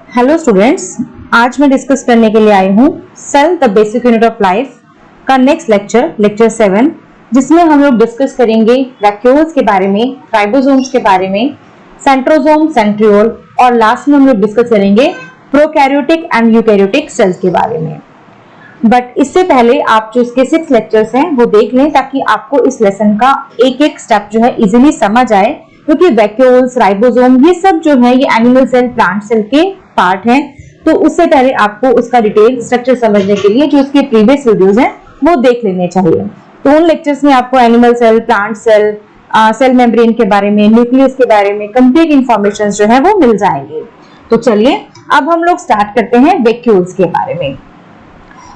Hello students, आज मैं discuss करने के लिए आई हूँ cell the basic unit of life का नेक्स्ट लेक्चर 7, जिसमें हम लोग डिस्कस करेंगे वैक्यूल्स के बारे में, राइबोसोम्स के बारे में, सेंट्रोसोम, सेंट्रियोल और लास्ट में हम लोग डिस्कस करेंगे प्रोकैरियोटिक एंड यूकैरियोटिक सेल्स के बारे में। बट इससे पहले आप जो इसके 6 लेक्चर्स हैं वो देख लें, ताकि आपको इस लेसन का एक एक स्टेप जो है इजीली समझ आए, क्योंकि वैक्यूल्स, राइबोसोम ये सब जो है ये एनिमल सेल, प्लांट सेल के पार्ट हैं। तो उससे पहले आपको उसका डिटेल स्ट्रक्चर समझने के लिए जो उसके प्रीवियस वीडियोस हैं वो देख लेने चाहिए। तो उन लेक्चर्स में आपको animal cell, plant cell, cell membrane के बारे में, न्यूक्लियस के बारे में कंप्लीट इंफॉर्मेशन जो है वो मिल जाएंगे। तो चलिए अब हम लोग स्टार्ट करते हैं वैक्यूल्स के बारे में।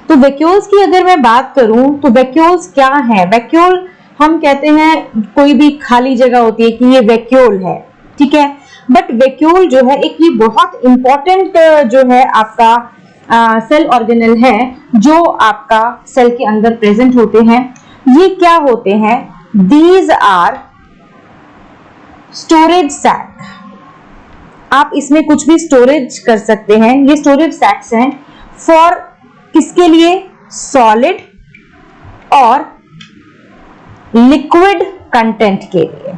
तो वैक्यूल्स की अगर मैं बात करूं तो वैक्यूल्स क्या है? वैक्यूल हम कहते हैं कोई भी खाली जगह होती है कि ये वैक्यूल है, ठीक है। बट वैक्यूल जो है एक ये बहुत इंपॉर्टेंट जो है आपका सेल ऑर्गेनल है, जो आपका सेल के अंदर प्रेजेंट होते हैं। ये क्या होते हैं? These are storage sac. आप इसमें कुछ भी स्टोरेज कर सकते हैं। ये स्टोरेज सैक्स हैं फॉर किसके लिए? सॉलिड और लिक्विड कंटेंट के लिए।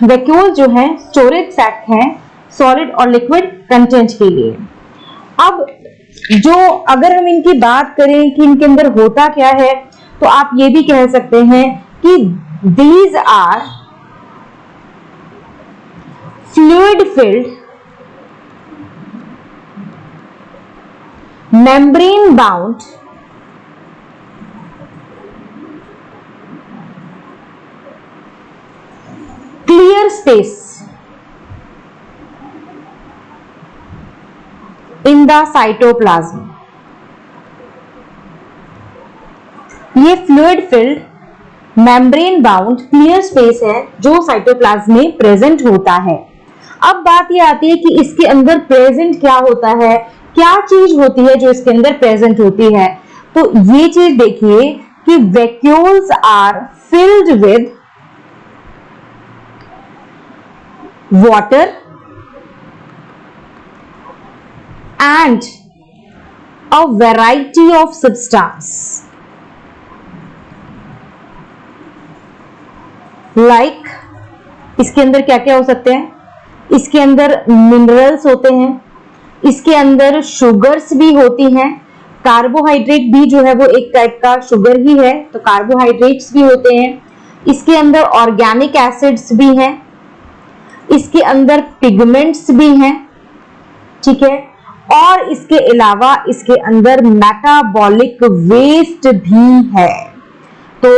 वैक्यूल जो है स्टोरेज सैक है सॉलिड और लिक्विड कंटेंट के लिए। अब जो अगर हम इनकी बात करें कि इनके अंदर होता क्या है, तो आप ये भी कह सकते हैं कि these are fluid filled, membrane bound, clear space in the cytoplasm। ये fluid filled, membrane bound, clear space है जो साइटोप्लाज्म में प्रेजेंट होता है। अब बात ये आती है कि इसके अंदर प्रेजेंट क्या होता है, क्या चीज होती है जो इसके अंदर प्रेजेंट होती है। तो ये चीज देखिए कि vacuoles are filled with water and a variety of substance like, इसके अंदर क्या क्या हो सकते हैं? इसके अंदर मिनरल्स होते हैं, इसके अंदर शुगर्स भी होती हैं, कार्बोहाइड्रेट भी जो है वो एक टाइप का शुगर ही है, तो कार्बोहाइड्रेट्स भी होते हैं, इसके अंदर ऑर्गेनिक एसिड्स भी हैं, इसके अंदर पिगमेंट्स भी हैं, ठीक है। और इसके अलावा इसके अंदर मेटाबॉलिक वेस्ट भी है। तो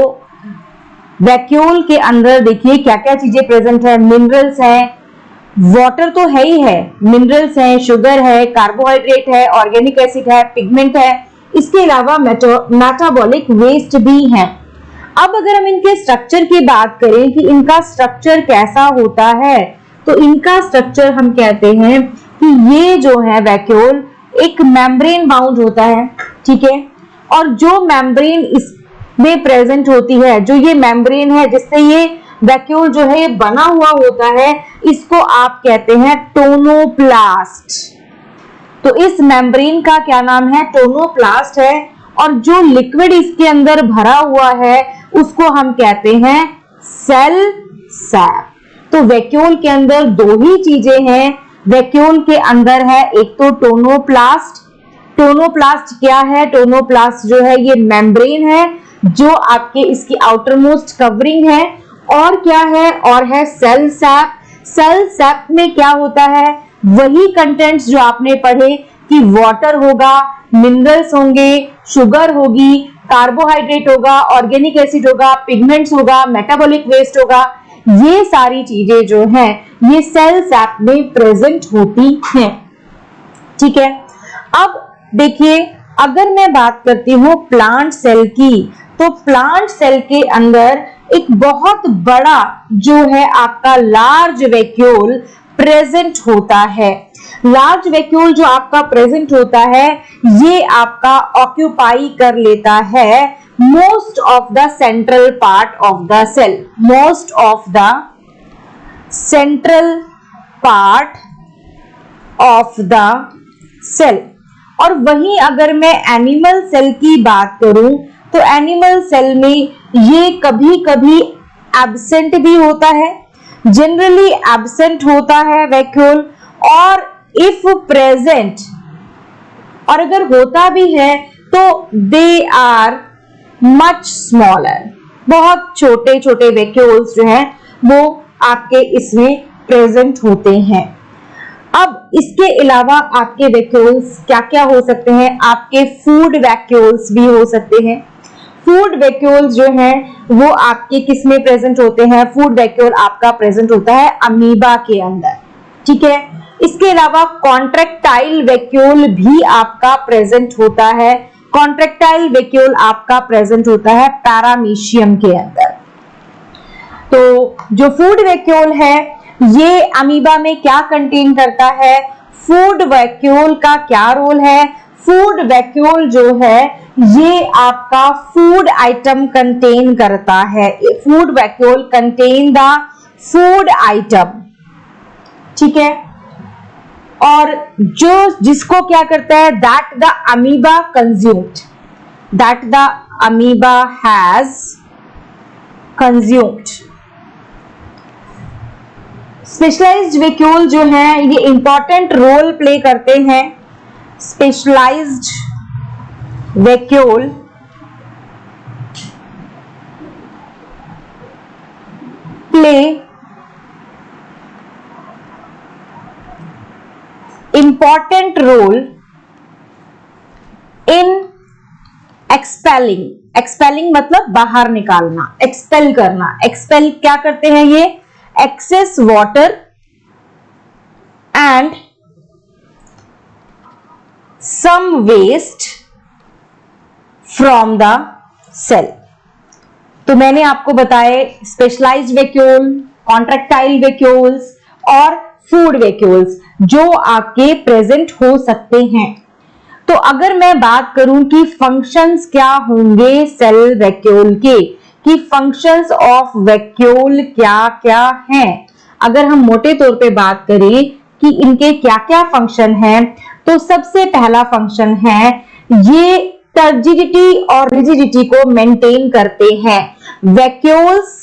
वैक्यूल के अंदर देखिए क्या क्या चीजें प्रेजेंट है। मिनरल्स हैं, वाटर तो है ही है, मिनरल्स हैं, शुगर है, कार्बोहाइड्रेट है, ऑर्गेनिक एसिड है, पिगमेंट है, इसके अलावा मेटाबॉलिक वेस्ट भी है। अब अगर हम इनके स्ट्रक्चर की बात करें कि इनका स्ट्रक्चर कैसा होता है, तो इनका स्ट्रक्चर हम कहते हैं कि ये जो है वैक्यूल एक मेम्ब्रेन बाउंड होता है, ठीक है। और जो मेम्ब्रेन इसमें प्रेजेंट होती है, जो ये मेम्ब्रेन है जिससे ये वैक्यूल जो है ये बना हुआ होता है, इसको आप कहते हैं टोनोप्लास्ट। तो इस मेम्ब्रेन का क्या नाम है? टोनोप्लास्ट है। और जो लिक्विड इसके अंदर भरा हुआ है उसको हम कहते हैं सेल सैक। तो वैक्यूल के अंदर दो ही चीजें हैं। वैक्यूल के अंदर है एक तो टोनोप्लास्ट। टोनोप्लास्ट क्या है? टोनोप्लास्ट जो है ये मेम्ब्रेन है जो आपके इसकी आउटर मोस्ट कवरिंग है। और क्या है? और है सेल सैक। सेल सैक में क्या होता है? वही कंटेंट्स जो आपने पढ़े कि वाटर होगा, मिनरल्स होंगे, शुगर होगी, कार्बोहाइड्रेट होगा, ऑर्गेनिक एसिड होगा, पिगमेंट्स होगा, मेटाबॉलिक वेस्ट होगा, ये सारी चीजें जो हैं ये सेल सैक में प्रेजेंट होती हैं, ठीक है। अब देखिए अगर मैं बात करती हूँ प्लांट सेल की, तो प्लांट सेल के अंदर एक बहुत बड़ा जो है आपका लार्ज वैक्यूल प्रेजेंट होता है। लार्ज वैक्यूल जो आपका प्रेजेंट होता है ये आपका ऑक्यूपाई कर लेता है most of the central part of the cell, most of the central part of the cell. और वहीं अगर मैं एनिमल सेल की बात करूं तो एनिमल सेल में ये कभी कभी एब्सेंट भी होता है, जनरली एब्सेंट होता है वैक्यूल, और इफ प्रेजेंट, और अगर होता भी है तो दे आर मच स्मॉलर, बहुत छोटे छोटे वैक्यूल्स जो हैं वो आपके इसमें प्रेजेंट होते हैं। अब इसके अलावा आपके वैक्यूल्स क्या क्या हो सकते हैं? आपके फूड वैक्यूल्स भी हो सकते हैं। फूड वैक्यूल्स जो हैं वो आपके किस में प्रेजेंट होते हैं? फूड वैक्यूल आपका प्रेजेंट होता है अमीबा के अंदर, ठीक है। इसके अलावा कॉन्ट्रैक्टाइल वैक्यूल भी आपका प्रेजेंट होता है। कॉन्ट्रैक्टाइल वैक्यूल आपका प्रेजेंट होता है पैरामीशियम के अंदर। तो जो फूड वैक्यूल है ये अमीबा में क्या कंटेन करता है? फूड वैक्यूल का क्या रोल है? फूड वैक्यूल जो है ये आपका फूड आइटम कंटेन करता है। Food vacuole contain the food item, ठीक है। और जो जिसको क्या करता है? That the amoeba consumed, that the amoeba has consumed. Specialised vacuole जो है ये इंपॉर्टेंट रोल प्ले करते हैं। Specialised vacuole play important role in expelling मतलब बाहर निकालना, expel करना। expel क्या करते हैं? ये excess water and some waste from the cell। तो मैंने आपको बताए स्पेशलाइज्ड वैक्यूल, कॉन्ट्रैक्टाइल वैक्यूल्स और फूड वैक्यूल्स जो आपके प्रेजेंट हो सकते हैं। तो अगर मैं बात करूं कि फंक्शंस क्या होंगे सेल वैक्यूल के, कि फंक्शंस ऑफ वैक्यूल क्या क्या हैं, अगर हम मोटे तौर पे बात करें कि इनके क्या क्या फंक्शन हैं, तो सबसे पहला फंक्शन है ये टर्जिडिटी और रिजिडिटी को मेंटेन करते हैं। Vacuoles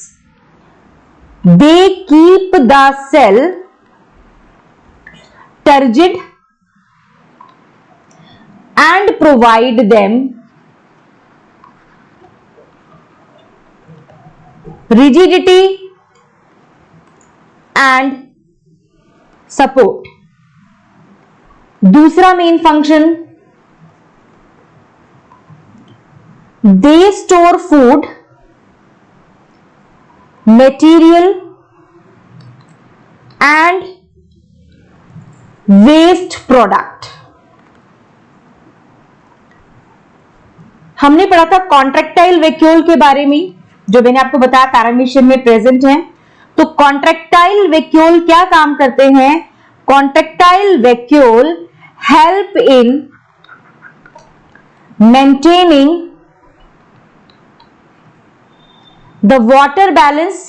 they keep the cell turgid and provide them rigidity and support। दूसरा main function, they store food, material and waste product. हमने पढ़ा था कॉन्ट्रैक्टाइल वैक्यूल के बारे में, जो मैंने आपको बताया पैरामीशियम में प्रेजेंट है। तो कॉन्ट्रैक्टाइल वैक्यूल क्या काम करते हैं? Contractile vacuole help in maintaining the water balance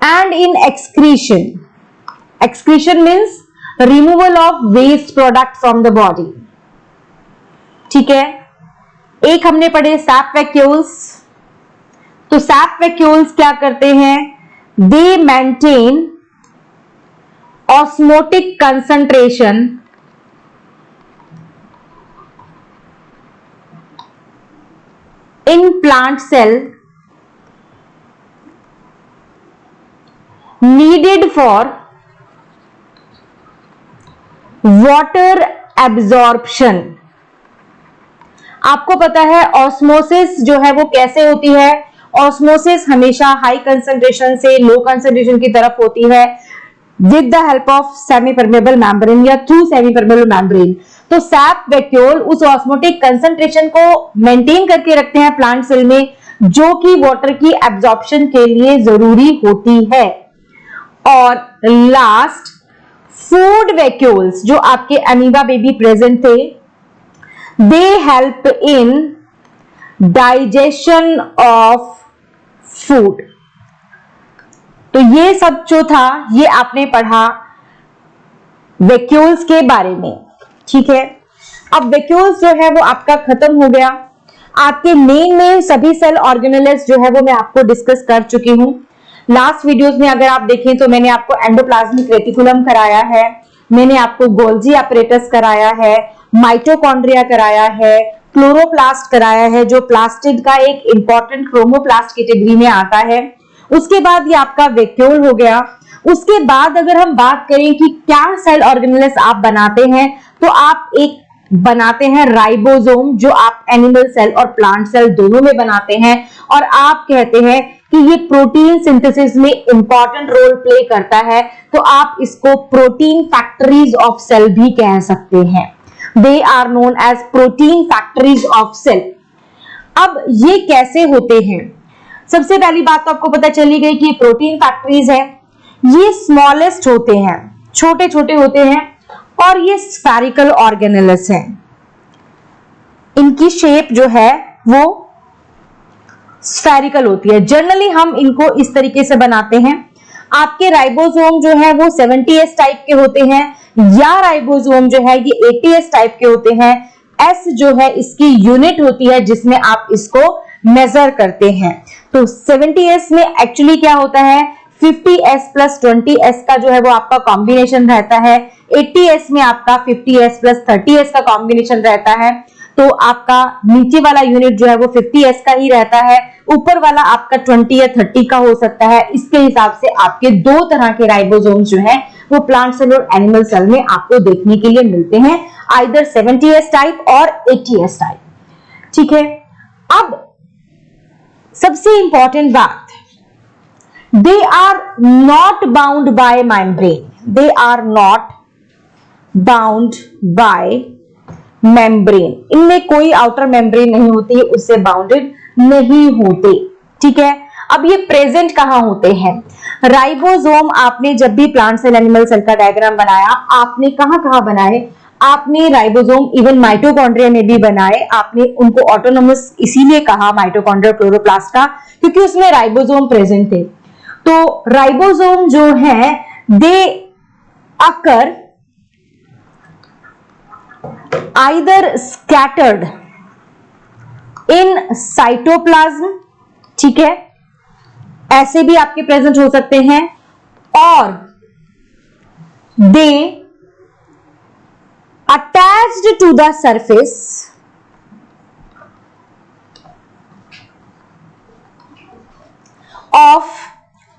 and in excretion। excretion means removal of waste product from the body, ठीक है। एक हमने पढ़े सैप वैक्यूल्स। तो सैप वैक्यूल्स क्या करते हैं? They maintain osmotic concentration in plant cell needed for water absorption। आपको पता है ऑस्मोसिस जो है वो कैसे होती है? ऑस्मोसिस हमेशा हाई कंसंट्रेशन से लो कंसंट्रेशन की तरफ होती है with the help of semi permeable membrane या थ्रू सेमी परमेबल मेम्ब्रेन। तो सैप वैक्यूल उस ऑस्मोटिक कंसंट्रेशन को मेंटेन करके रखते हैं प्लांट सेल में, जो कि वाटर की एब्जॉर्प्शन के लिए जरूरी होती है। और लास्ट फूड वैक्यूल्स जो आपके अमीबा बेबी प्रेजेंट थे, they help in digestion of food. तो ये सब जो था ये आपने पढ़ा वैक्यूल्स के बारे में, ठीक है। अब वैक्यूल्स जो है वो आपका खत्म हो गया। आपके में सभी सेल ऑर्गेनेल्स जो है वो मैं आपको डिस्कस कर चुकी हूँ। लास्ट वीडियोस में अगर आप देखें तो मैंने आपको एंडोप्लाज्मिक रेटिकुलम कराया है, मैंने आपको गोल्जी अपैरेटस कराया है, माइटोकॉन्ड्रिया कराया है, क्लोरोप्लास्ट कराया है जो प्लास्टिड का एक इंपॉर्टेंट क्रोमोप्लास्ट कैटेगरी में आता है। उसके बाद ये आपका वैक्यूल हो गया। उसके बाद अगर हम बात करें कि क्या सेल ऑर्गेनेल्स आप बनाते हैं, तो आप एक बनाते हैं राइबोसोम, जो आप एनिमल सेल और प्लांट सेल दोनों में बनाते हैं, और आप कहते हैं कि ये प्रोटीन सिंथेसिस में इंपॉर्टेंट रोल प्ले करता है, तो आप इसको प्रोटीन फैक्ट्रीज ऑफ सेल भी कह सकते हैं। They are known as protein factories of cell. अब ये कैसे होते हैं? सबसे पहली बात तो आपको पता चली गई कि प्रोटीन फैक्ट्रीज है, ये स्मॉलेस्ट होते हैं, छोटे छोटे होते हैं, और ये स्फेरिकल ऑर्गेनेल्स हैं। इनकी शेप जो है वो स्फेरिकल होती है। जनरली हम इनको इस तरीके से बनाते हैं। आपके राइबोसोम जो है वो 70S टाइप के होते हैं, या राइबोसोम जो है ये 80S टाइप के होते हैं। S जो है इसकी यूनिट होती है जिसमें आप इसको मेजर करते हैं। तो 70S में एक्चुअली क्या होता है, 50S प्लस 20S का जो है वो आपका कॉम्बिनेशन रहता है। 80S में आपका 50S प्लस 30S का कॉम्बिनेशन रहता है। तो आपका नीचे वाला यूनिट जो है वो 50S का ही रहता है, ऊपर वाला आपका 20 या 30 का हो सकता है। इसके हिसाब से आपके दो तरह के राइबोसोम्स जो है वो प्लांट सेल और एनिमल सेल में आपको देखने के लिए मिलते हैं, आइदर 70S टाइप और 80S टाइप, ठीक है। अब सबसे इंपॉर्टेंट बात, they are not bound by membrane, they are not bound by membrane. इनमें कोई आउटर मेम्ब्रेन नहीं होती है, उससे बाउंडेड नहीं होते, ठीक है। अब ये प्रेजेंट कहां होते हैं? राइबोसोम आपने जब भी प्लांट सेल एनिमल सेल का डायग्राम बनाया, आपने कहां कहां बनाए? आपने राइबोसोम इवन माइटोकॉन्ड्रिया में भी बनाए। आपने उनको ऑटोनोमस इसीलिए कहा माइटोकॉन्ड्रिया क्लोरोप्लास्ट का, क्योंकि उसमें राइबोसोम प्रेजेंट थे। तो राइबोसोम जो है दे अकर either scattered in cytoplasm, ठीक है, ऐसे भी आपके प्रेजेंट हो सकते हैं, और they attached to the surface of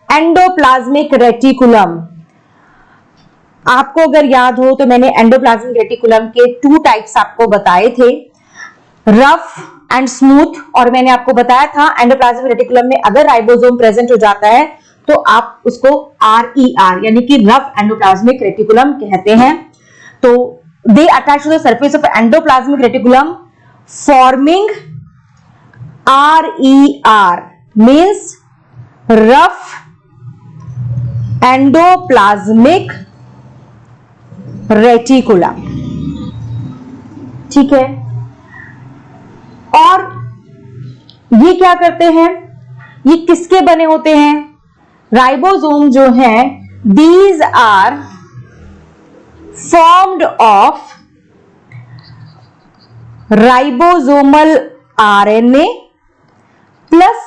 endoplasmic reticulum। आपको अगर याद हो तो मैंने एंडोप्लाज्मिक रेटिकुलम के 2 टाइप्स आपको बताए थे, रफ एंड स्मूथ। और मैंने आपको बताया था एंडोप्लाज्मिक रेटिकुलम में अगर राइबोसोम प्रेजेंट हो जाता है तो आप उसको RER यानी कि रफ एंडोप्लाज्मिक रेटिकुलम कहते हैं। तो they attach to the surface of endoplasmic reticulum forming RER means rough endoplasmic reticulum, ठीक है। और ये क्या करते हैं, ये किसके बने होते हैं? राइबोसोम जो है these are formed of ribosomal RNA plus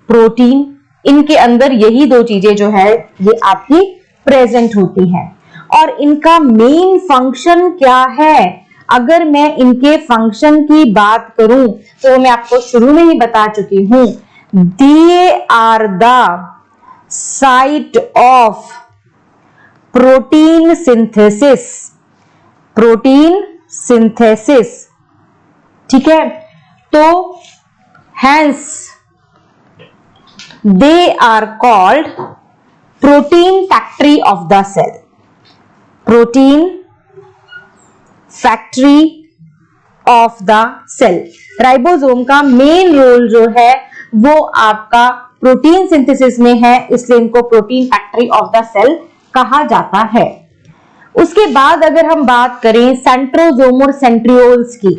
protein. इनके अंदर यही दो चीजें जो है ये आपकी प्रेजेंट होती हैं। और इनका मेन फंक्शन क्या है? अगर मैं इनके फंक्शन की बात करूं तो मैं आपको शुरू में ही बता चुकी हूं, they are the site of protein synthesis, protein synthesis, ठीक है। तो hence they are called protein factory of the cell, protein factory of the cell. Ribosome का मेन रोल जो है वो आपका प्रोटीन सिंथेसिस में है, इसलिए इनको protein factory of the cell कहा जाता है। उसके बाद अगर हम बात करें सेंट्रोसोम और सेंट्रियोल्स की,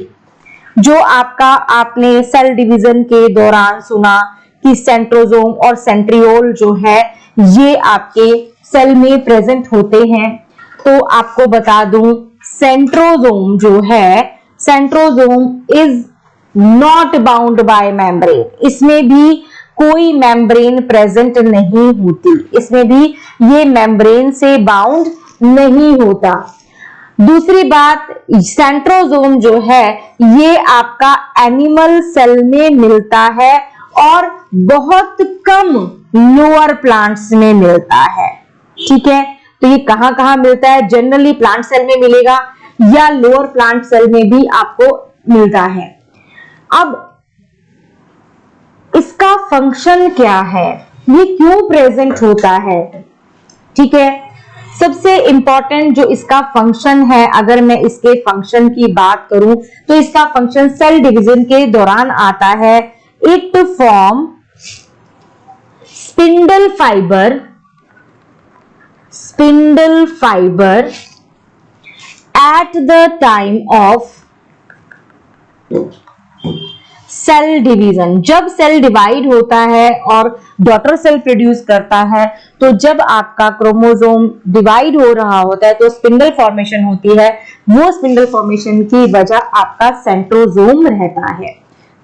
जो आपका आपने सेल डिवीजन के दौरान सुना कि सेंट्रोसोम और सेंट्रियोल जो है ये आपके सेल में प्रेजेंट होते हैं, तो आपको बता दूं सेंट्रोसोम जो है, centrosome is not bound by membrane, इसमें भी कोई मेम्ब्रेन प्रेजेंट नहीं होती, इसमें भी ये मेम्ब्रेन से बाउंड नहीं होता। दूसरी बात, सेंट्रोसोम जो है ये आपका एनिमल सेल में मिलता है और बहुत कम लोअर प्लांट्स में मिलता है। ठीक है, तो ये कहां कहां मिलता है? जनरली प्लांट सेल में मिलेगा या लोअर प्लांट सेल में भी आपको मिलता है। अब इसका फंक्शन क्या है, ये क्यों प्रेजेंट होता है? ठीक है, सबसे इंपॉर्टेंट जो इसका फंक्शन है, अगर मैं इसके फंक्शन की बात करूं तो इसका फंक्शन सेल डिवीजन के दौरान आता है। It form spindle fibre at the time of cell division. जब सेल डिवाइड होता है और डॉटर सेल प्रोड्यूस करता है, तो जब आपका क्रोमोसोम डिवाइड हो रहा होता है तो स्पिंडल फॉर्मेशन होती है, वो स्पिंडल फॉर्मेशन की वजह आपका सेंट्रोसोम रहता है।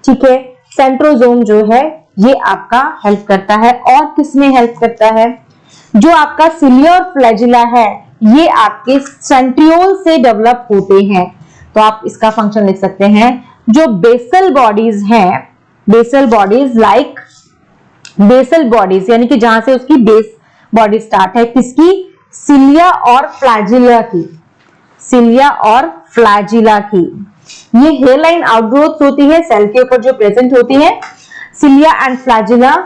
ठीक है, सेंट्रोसोम जो है ये आपका हेल्प करता है। और किसमें हेल्प करता है? जो आपका सिलिया और फ्लैजिला है ये आपके सेंट्रियोल से डेवलप होते हैं, तो आप इसका फंक्शन लिख सकते हैं। जो बेसल बॉडीज हैं, basal bodies like basal bodies यानी कि जहां से उसकी बेस बॉडी स्टार्ट है, किसकी? सिलिया और फ्लैजिला की, सिलिया और फ्लैजिला की। ये हेयरलाइन आउटग्रोथ होती है सेल के ऊपर जो प्रेजेंट होती है। Cilia and flagella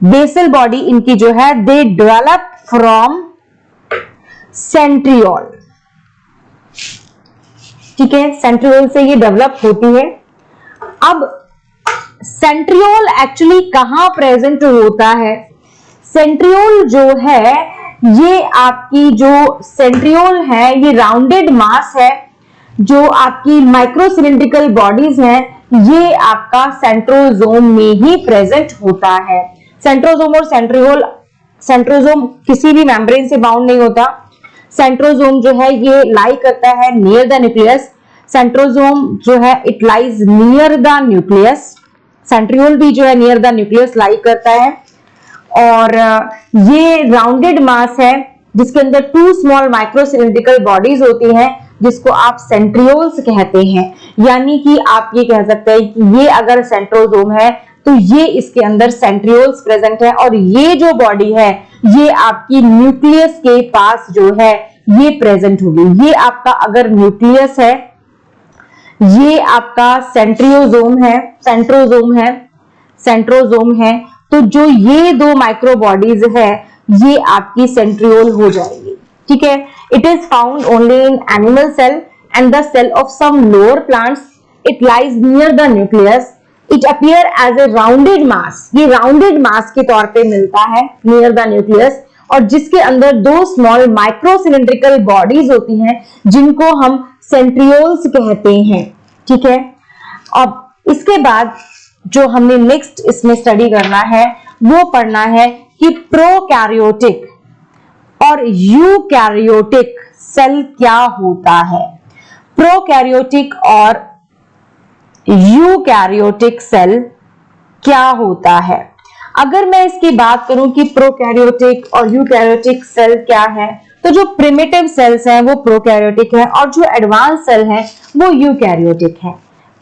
basal body इनकी जो है दे डेवलप फ्रॉम सेंट्रियोल। ठीक है, सेंट्रियोल से ये डेवलप होती है। अब सेंट्रियोल एक्चुअली कहां प्रेजेंट होता है? सेंट्रियोल जो है ये आपकी जो सेंट्रियोल है ये राउंडेड मास है। जो आपकी माइक्रोसिलिंड्रिकल बॉडीज हैं ये आपका सेंट्रोसोम में ही प्रेजेंट होता है। सेंट्रोसोम और सेंट्रियोल, सेंट्रोसोम किसी भी मेम्ब्रेन से बाउंड नहीं होता। सेंट्रोसोम जो है ये लाई करता है नियर द न्यूक्लियस। सेंट्रोसोम जो है it lies near the nucleus. Centriole भी जो है नियर द न्यूक्लियस लाई करता है। और ये राउंडेड मास है जिसके अंदर टू स्मॉल माइक्रोसिलिंड्रिकल बॉडीज होती हैं जिसको आप सेंट्रियोल्स कहते हैं। यानी कि आप ये कह सकते हैं कि ये अगर सेंट्रोसोम है तो ये इसके अंदर सेंट्रियोल्स प्रेजेंट है और ये जो बॉडी है ये आपकी न्यूक्लियस के पास जो है ये प्रेजेंट होगी। ये आपका अगर न्यूक्लियस है, ये आपका सेंट्रियोसोम है, सेंट्रोसोम है, तो जो ये दो माइक्रो बॉडीज है ये आपकी सेंट्रियोल हो जाएगी। ठीक है, it is found only in animal cell and the cell of some lower plants. It lies near the nucleus. It appear as a rounded mass. ये राउंडेड मास के तौर पे मिलता है नियर द न्यूक्लियस और जिसके अंदर दो स्मॉल माइक्रोसिलिंड्रिकल बॉडीज होती हैं जिनको हम सेंट्रियोल्स कहते हैं। ठीक है, अब इसके बाद जो हमने नेक्स्ट इसमें स्टडी करना है वो पढ़ना है कि प्रोकैरियोटिक और यूकैरियोटिक सेल क्या होता है। प्रोकैरियोटिक और यूकैरियोटिक सेल क्या होता है? अगर मैं इसकी बात करूं कि प्रोकैरियोटिक और यूकैरियोटिक सेल क्या है, तो जो प्रिमिटिव सेल्स हैं वो प्रोकैरियोटिक है और जो एडवांस सेल हैं वो यूकैरियोटिक है।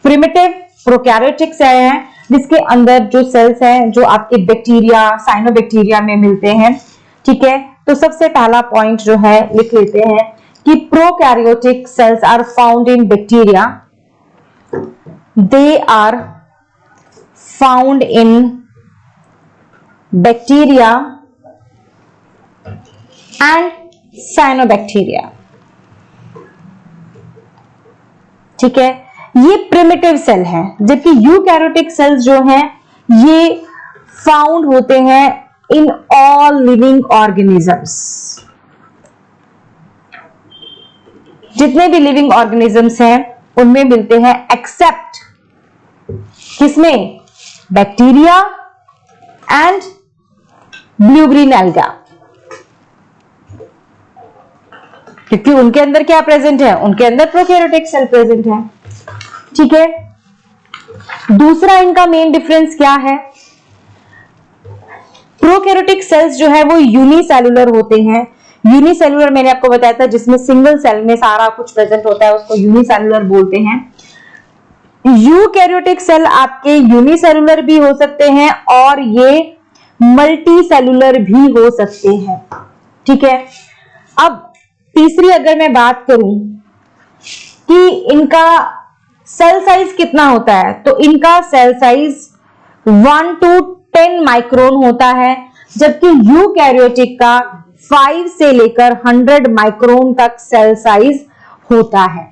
प्रिमिटिव प्रोकैरियोटिक सेल हैं जिसके अंदर जो सेल्स हैं जो आपके बैक्टीरिया, साइनोबैक्टीरिया में मिलते हैं। ठीक है, तो सबसे पहला पॉइंट जो है लिख लेते हैं कि prokaryotic cells are found in bacteria. They are found in bacteria and cyanobacteria। ठीक है, ये प्रिमिटिव सेल है, जबकि यूकैरियोटिक सेल्स जो हैं ये फाउंड होते हैं इन ऑल लिविंग ऑर्गेनिजम्स। जितने भी लिविंग ऑर्गेनिजम्स हैं उनमें मिलते हैं, एक्सेप्ट किसमें? Bacteria and blue green alga, क्योंकि उनके अंदर क्या प्रेजेंट है, उनके अंदर प्रोकैरियोटिक सेल प्रेजेंट है। ठीक है, दूसरा इनका मेन डिफरेंस क्या है, प्रोकैरियोटिक सेल्स जो है वो यूनिसेलुलर होते हैं। यूनिसेलुलर मैंने आपको बताया था, जिसमें सिंगल सेल में सारा कुछ प्रेजेंट होता है, उसको यूनिसेलुलर बोलते हैं। यूकैरियोटिक सेल आपके यूनिसेलुलर भी हो सकते हैं और ये मल्टी सेलुलर भी हो सकते हैं। ठीक है, अब तीसरी अगर मैं बात करूं कि इनका सेल साइज कितना होता है, तो इनका सेल साइज 1 to 10 माइक्रोन होता है, जबकि यूकैरियोटिक का 5 से लेकर 100 माइक्रोन तक सेल साइज होता है।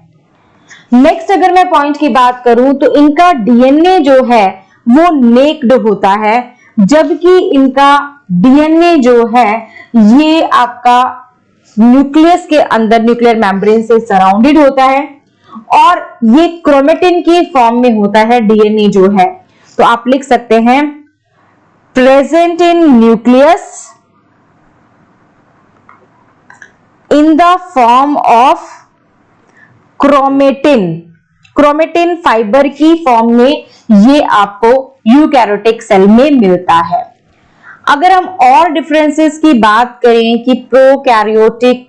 नेक्स्ट अगर मैं पॉइंट की बात करूं तो इनका डीएनए जो है वो नेक्ड होता है, जबकि इनका डीएनए जो है ये आपका न्यूक्लियस के अंदर न्यूक्लियर मेम्ब्रेन से सराउंडेड होता है और ये क्रोमेटिन की फॉर्म में होता है डीएनए जो है। तो आप लिख सकते हैं present in nucleus in the form of chromatin, chromatin fibre की फॉर्म में ये आपको यूकैरियोटिक सेल में मिलता है। अगर हम और डिफरेंसेस की बात करें कि प्रोकैरियोटिक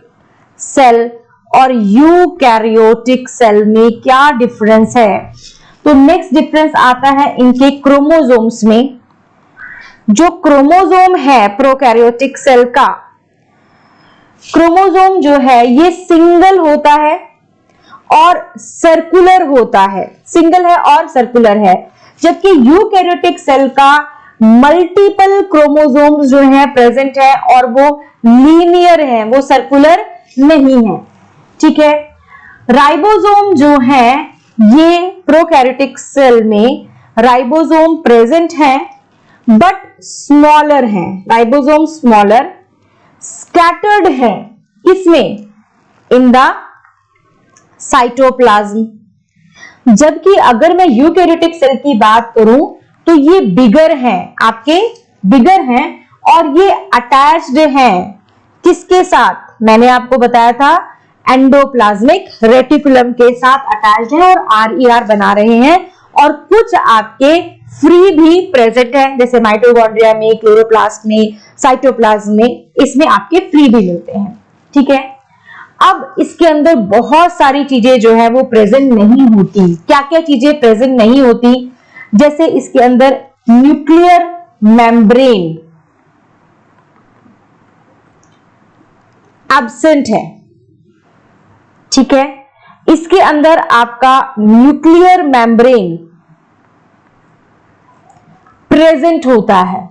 सेल और यूकैरियोटिक सेल में क्या डिफरेंस है, तो नेक्स्ट डिफरेंस आता है इनके क्रोमोसोम्स में। जो क्रोमोसोम है प्रोकैरियोटिक सेल का, क्रोमोसोम जो है ये सिंगल होता है और सर्कुलर होता है, सिंगल है और सर्कुलर है, जबकि यूकैरियोटिक सेल का मल्टीपल क्रोमोसोम्स जो है प्रेजेंट है और वो लीनियर है, वो सर्कुलर नहीं है। ठीक है, राइबोसोम जो है ये प्रोकैरियोटिक सेल में राइबोसोम प्रेजेंट है बट स्मॉलर है, राइबोसोम स्मॉलर, स्कैटर्ड है, किसमें, इन द साइटोप्लाज्म। जबकि अगर मैं यूकैरियोटिक सेल की बात करूं तो ये बिगर है, आपके बिगर हैं और ये अटैच्ड है किसके साथ, मैंने आपको बताया था एंडोप्लाज्मिक रेटिकुलम के साथ अटैच्ड है और आरईआर बना रहे हैं, और कुछ आपके फ्री भी प्रेजेंट है, जैसे माइटोकॉन्ड्रिया में, क्लोरोप्लास्ट में, साइटोप्लाज्म में, इसमें आपके फ्री भी मिलते हैं। ठीक है, अब इसके अंदर बहुत सारी चीजें जो है वो प्रेजेंट नहीं होती। क्या क्या चीजें प्रेजेंट नहीं होती, जैसे इसके अंदर न्यूक्लियर मेम्ब्रेन एब्सेंट है। ठीक है, इसके अंदर आपका न्यूक्लियर मेम्ब्रेन प्रेजेंट होता है।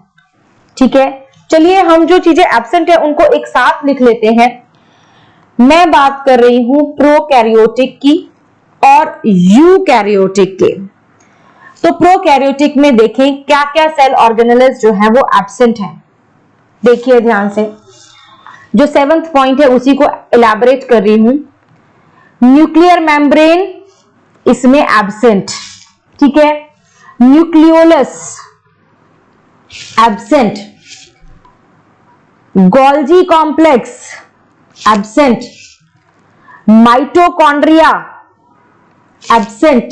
ठीक है, चलिए हम जो चीजें एब्सेंट है उनको एक साथ लिख लेते हैं। मैं बात कर रही हूं प्रोकैरियोटिक की और यूकैरियोटिक के। तो प्रोकैरियोटिक में देखें क्या क्या सेल ऑर्गेनेल्स जो है वो एब्सेंट है। देखिए ध्यान से, जो 7th पॉइंट है उसी को इलैबोरेट कर रही हूं। न्यूक्लियर मेम्ब्रेन इसमें एब्सेंट। ठीक है, nucleolus absent, Golgi complex absent, mitochondria absent,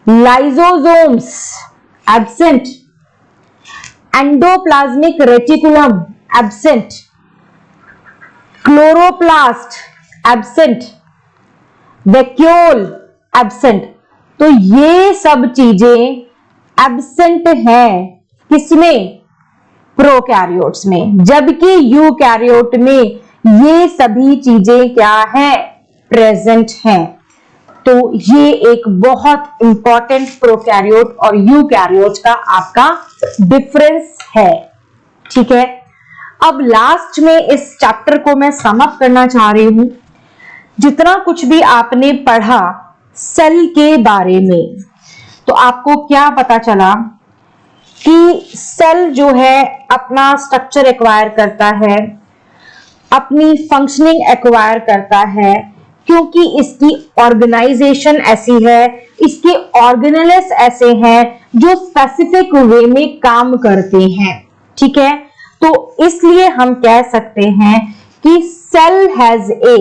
lysosomes absent, endoplasmic reticulum absent, chloroplast absent, vacuole absent. तो ये सब चीजें एब्सेंट हैं किसमें, प्रोकैरियोट्स में, जबकि यूकैरियोट में ये सभी चीजें क्या है, प्रेजेंट हैं। तो ये एक बहुत इंपॉर्टेंट प्रोकैरियोट और यूकैरियोट का आपका डिफरेंस है। ठीक है, अब लास्ट में इस चैप्टर को मैं सम अप करना चाह रही हूं। जितना कुछ भी आपने पढ़ा सेल के बारे में, तो आपको क्या पता चला कि सेल जो है अपना स्ट्रक्चर एक्वायर करता है, अपनी फंक्शनिंग एक्वायर करता है, क्योंकि इसकी ऑर्गेनाइजेशन ऐसी है, इसके ऑर्गेनेल्स ऐसे हैं जो स्पेसिफिक वे में काम करते हैं। ठीक है, तो इसलिए हम कह सकते हैं कि cell has a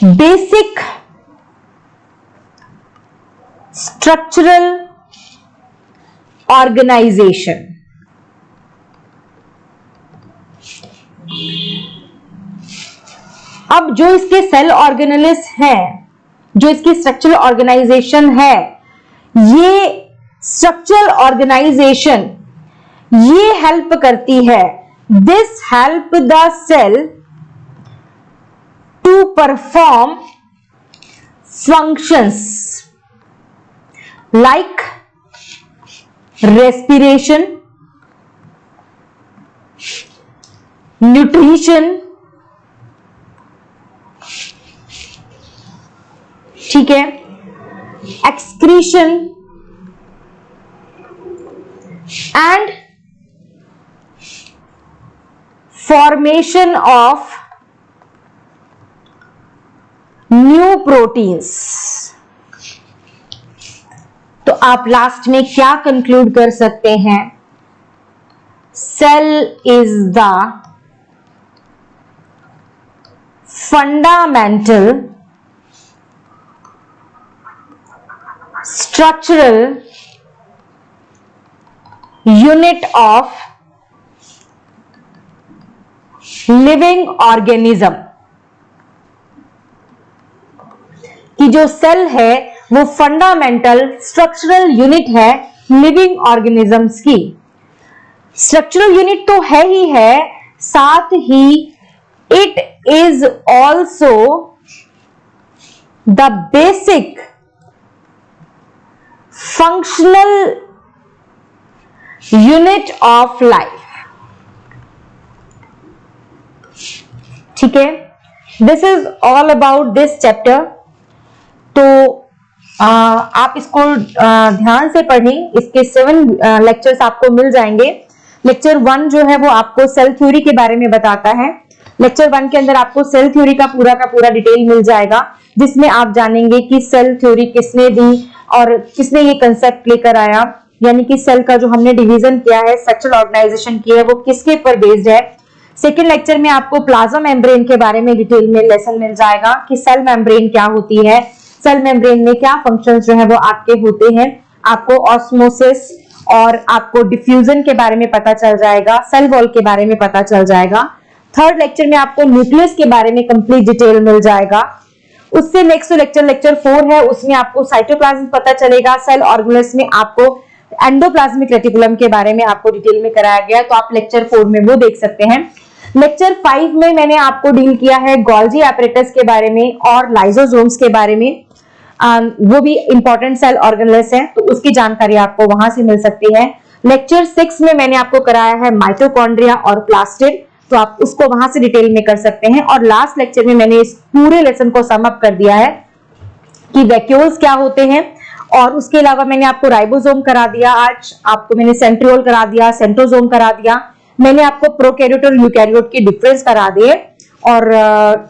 basic structural organisation. अब जो इसके सेल ऑर्गेनेल्स है, जो इसकी स्ट्रक्चरल ऑर्गेनाइजेशन है, ये स्ट्रक्चरल ऑर्गेनाइजेशन ये हेल्प करती है, this help the cell to perform functions like respiration, nutrition, ठीक है, excretion and formation of new proteins. तो आप लास्ट में क्या कंक्लूड कर सकते हैं? Cell is the fundamental structural unit of living organism। कि जो सेल है वो फंडामेंटल स्ट्रक्चरल यूनिट है लिविंग ऑर्गेनिजम्स की। स्ट्रक्चरल यूनिट तो है ही है, साथ ही it is also the basic functional unit of life। ठीक है, this is all about this chapter। तो आप इसको ध्यान से पढ़ें, इसके 7 लेक्चर्स आपको मिल जाएंगे। लेक्चर 1 जो है वो आपको सेल थ्योरी के बारे में बताता है। लेक्चर 1 के अंदर आपको सेल थ्योरी का पूरा डिटेल मिल जाएगा, जिसमें आप जानेंगे कि सेल थ्योरी किसने दी और किसने ये कंसेप्ट लेकर आया, यानी कि सेल का जो हमने डिवीजन किया है, स्ट्रक्चरल ऑर्गेनाइजेशन की है, वो किसके पर बेस्ड है। सेकेंड लेक्चर में आपको प्लाज्मा मेम्ब्रेन के बारे में डिटेल में लेसन मिल जाएगा कि सेल मेम्ब्रेन क्या होती है, सेल मेम्ब्रेन में क्या फंक्शंस जो है वो आपके होते हैं। आपको ऑस्मोसिस और आपको डिफ्यूजन के बारे में पता चल जाएगा, सेल वॉल के बारे में पता चल जाएगा। थर्ड लेक्चर में आपको न्यूक्लियस के बारे में कंप्लीट डिटेल मिल जाएगा। उससे नेक्स्ट लेक्चर 4 है, उसमें आपको साइटोप्लाज्म पता चलेगा। सेल ऑर्गेनेल्स में आपको एंडोप्लाज्मिक रेटिकुलम के बारे में आपको डिटेल में कराया गया, तो आप लेक्चर 4 में वो देख सकते हैं। लेक्चर 5 में मैंने आपको डील किया है गोल्जी एपरेटस के बारे में और लाइसोसोम्स के बारे में। वो भी इंपॉर्टेंट सेल ऑर्गेनेल्स हैं, तो उसकी जानकारी आपको वहां से मिल सकती है। लेक्चर 6 में मैंने आपको कराया है माइटोकॉन्ड्रिया और प्लास्टिड, तो आप उसको वहां से डिटेल में कर सकते हैं। और लास्ट लेक्चर में मैंने इस पूरे लेसन को सम अप कर दिया है कि वैक्यूल्स क्या होते हैं, और उसके अलावा मैंने आपको राइबोसोम करा दिया, आज आपको मैंने सेंट्रियोल करा दिया, सेंट्रोसोम करा दिया, मैंने आपको प्रोकैरियोट और यूकैरियोट की डिफरेंस करा दिए। और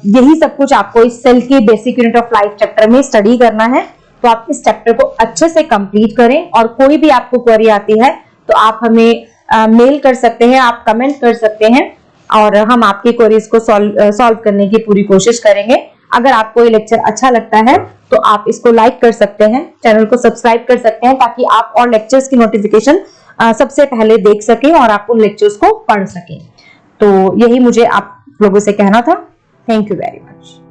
यही सब कुछ आपको इस सेल की basic unit of life chapter में स्टडी करना है। तो आप इस चैप्टर को अच्छे से कंप्लीट करें, और कोई भी आपको क्वेरी आती है तो आप हमें मेल कर सकते हैं, आप कमेंट कर सकते हैं, और हम आपकी क्वेरीज को सॉल्व करने की पूरी कोशिश करेंगे। अगर आपको ये लेक्चर अच्छा लगता है तो आप इसको लाइक कर सकते हैं, चैनल को सब्सक्राइब कर सकते हैं, ताकि आप और लेक्चर्स की नोटिफिकेशन सबसे पहले देख सकें और आप उन लेक्चर्स को पढ़ सकें। तो यही मुझे आप लोगों से कहना था। Thank you very much.